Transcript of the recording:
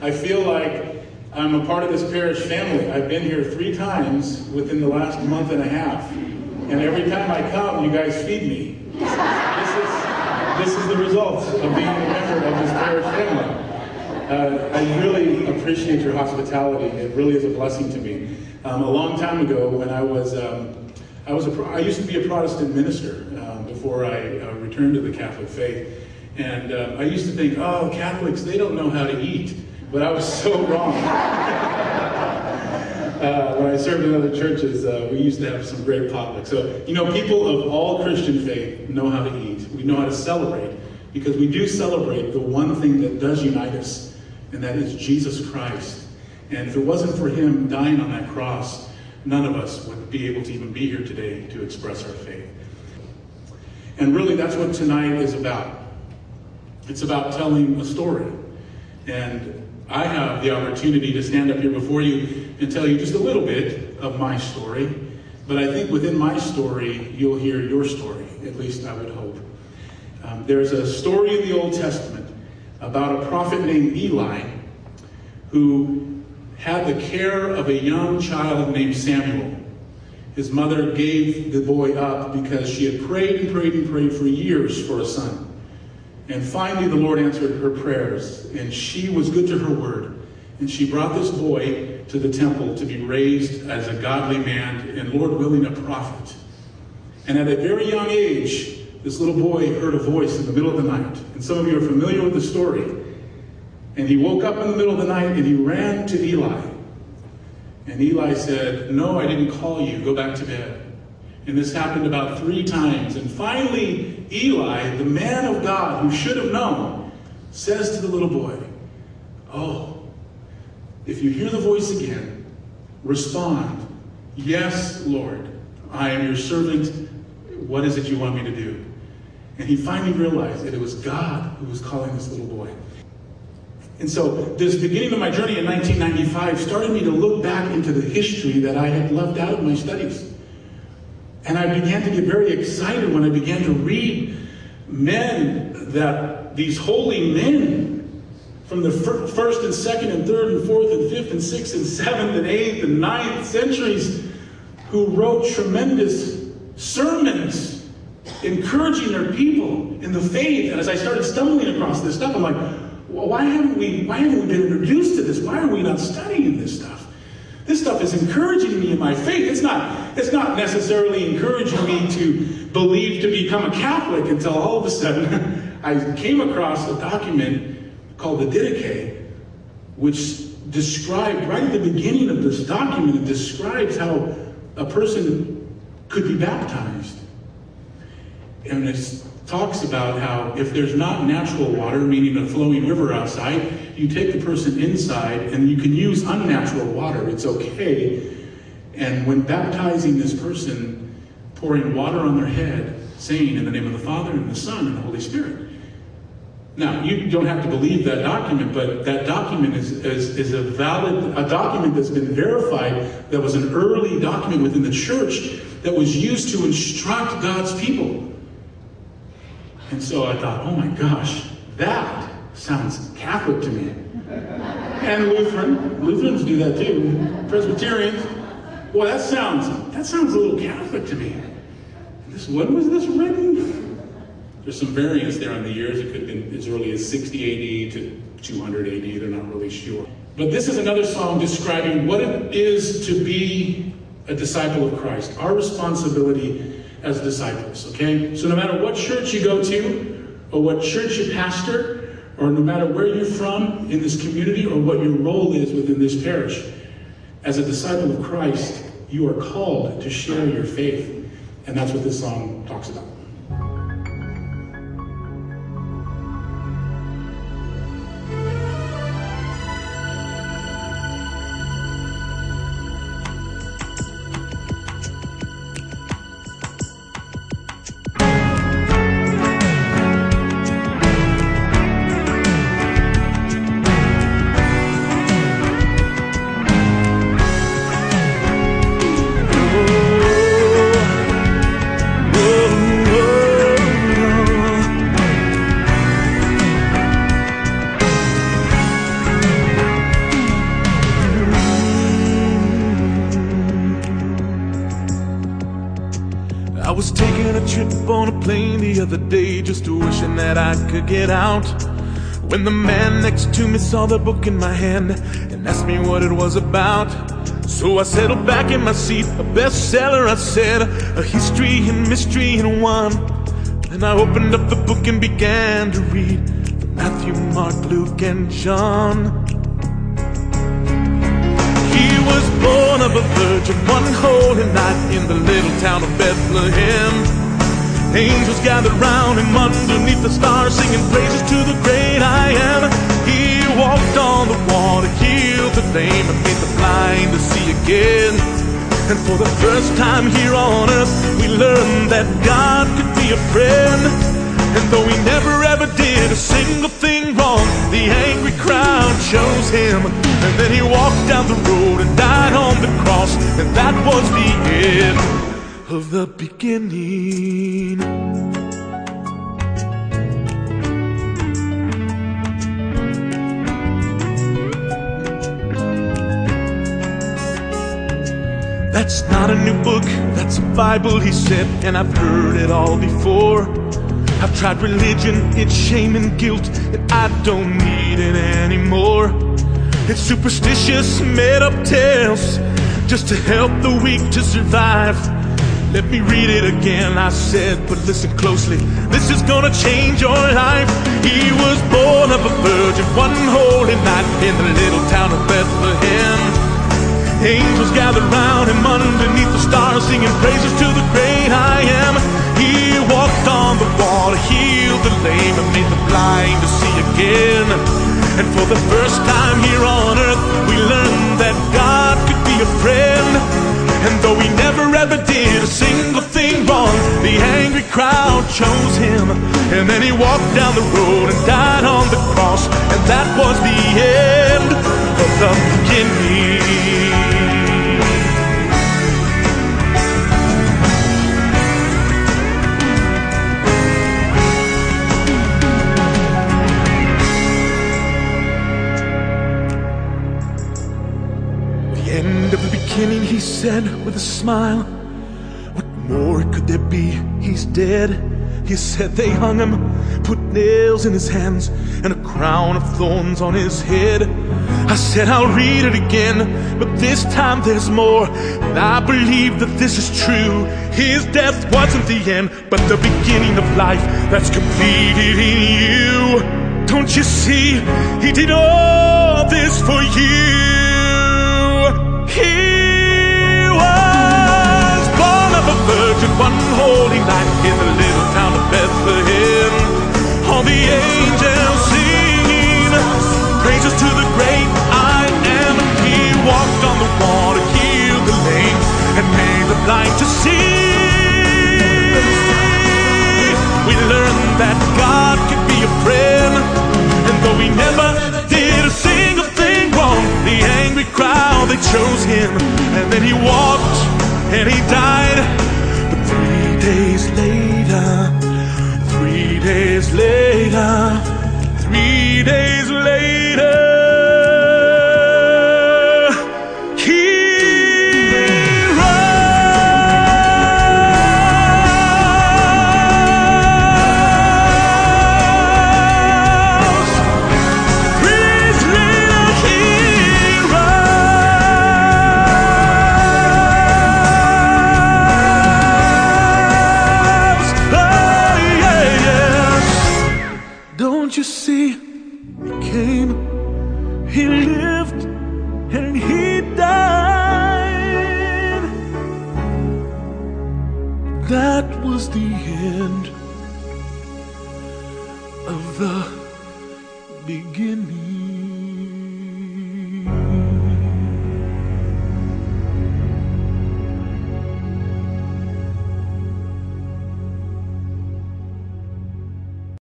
I feel like I'm a part of this parish family. I've been here 3 times within the last month and a half. And every time I come, you guys feed me. This is the result of being a member of this parish family. I really appreciate your hospitality. It really is a blessing to me. A long time ago, when I used to be a Protestant minister before I returned to the Catholic faith. And I used to think, oh, Catholics, they don't know how to eat. But I was so wrong. When I served in other churches, we used to have some great potlucks. So, people of all Christian faith know how to eat. We know how to celebrate, because we do celebrate the one thing that does unite us, and that is Jesus Christ. And if it wasn't for him dying on that cross, none of us would be able to even be here today to express our faith. And really, that's what tonight is about. It's about telling a story. And I have the opportunity to stand up here before you and tell you just a little bit of my story. But I think within my story, you'll hear your story. At least I would hope. There's a story in the Old Testament about a prophet named Eli who had the care of a young child named Samuel. His mother gave the boy up because she had prayed and prayed and prayed for years for a son. And finally the Lord answered her prayers, and she was good to her word. And she brought this boy to the temple to be raised as a godly man, and Lord willing, a prophet. And at a very young age, this little boy heard a voice in the middle of the night. And some of you are familiar with the story. And he woke up in the middle of the night and he ran to Eli. And Eli said, no, I didn't call you. Go back to bed. And this happened about 3 times. And finally, Eli, the man of God who should have known, says to the little boy, oh, if you hear the voice again, respond, yes, Lord, I am your servant. What is it you want me to do? And he finally realized that it was God who was calling this little boy. And so this beginning of my journey in 1995 started me to look back into the history that I had left out of my studies. And I began to get very excited when I began to read these holy men from the 1st and 2nd and 3rd and 4th and 5th and 6th and 7th and 8th and 9th centuries who wrote tremendous sermons encouraging their people in the faith. And as I started stumbling across this stuff, I'm like, well, why haven't we been introduced to this? Why are we not studying this stuff? This stuff is encouraging me in my faith. It's not necessarily encouraging me to believe to become a Catholic until all of a sudden I came across a document called the Didache, which described, right at the beginning of this document, it describes how a person could be baptized. And it talks about how if there's not natural water, meaning a flowing river outside, you take the person inside and you can use unnatural water. It's okay. And when baptizing this person, pouring water on their head, saying in the name of the Father and the Son and the Holy Spirit. Now, you don't have to believe that document, but that document is a document that's been verified, that was an early document within the church that was used to instruct God's people. And so I thought, oh my gosh, that sounds Catholic to me. And Lutherans do that too. Presbyterians, well, that sounds a little Catholic to me. When was this written? There's some variance there on the years. It could have been as early as 60 AD to 200 AD. They're not really sure. But this is another song describing what it is to be a disciple of Christ. Our responsibility as disciples, okay? So no matter what church you go to, or what church you pastor, or no matter where you're from in this community, or what your role is within this parish, as a disciple of Christ, you are called to share your faith. And that's what this song talks about. Oh, enjoying a trip on a plane the other day, just wishing that I could get out, when the man next to me saw the book in my hand and asked me what it was about. So I settled back in my seat, a bestseller, I said, a history and mystery in one. Then I opened up the book and began to read from Matthew, Mark, Luke, and John. He was born of a virgin one holy night in the little town of Bethlehem. Angels gathered round him underneath the stars, singing praises to the great I am. He walked on the water, healed the lame, and made the blind to see again. And for the first time here on earth, we learned that God could be a friend. And though he never ever did a single thing wrong, the angry crowd chose him. And then he walked down the road and died on the cross, and that was the end of the beginning. That's not a new book, that's a Bible, he said, and I've heard it all before. I've tried religion, it's shame and guilt, and I don't need it anymore. It's superstitious, made up tales, just to help the weak to survive. Let me read it again, I said, but listen closely, this is gonna change your life. He was born of a virgin one holy night in the little town of Bethlehem. Angels gathered round him underneath the stars, singing praises to the great I am. He walked on the water, healed the lame, and made the blind to see again. And for the first time here on earth, we learned that God could be a friend. And though he never ever did a single thing wrong, the angry crowd chose him. And then he walked down the road and died on the cross, and that was the end of the beginning. End of the beginning, he said with a smile. What more could there be? He's dead. He said they hung him, put nails in his hands and a crown of thorns on his head. I said I'll read it again, but this time there's more, and I believe that this is true. His death wasn't the end, but the beginning of life that's completed in you. Don't you see, he did all this for you. He was born of a virgin one holy night in the little town of Bethlehem. All the angels singing praises to the great I am. He walked on the water, healed the lame, and made the blind to see. We learned that God could be a friend, and though he never did a single thing wrong, the angry crowd, they chose him. And then he walked and he died. But 3 days later, 3 days later, 3 days later, you see, he came, he lived, and he died. That was the end of the beginning.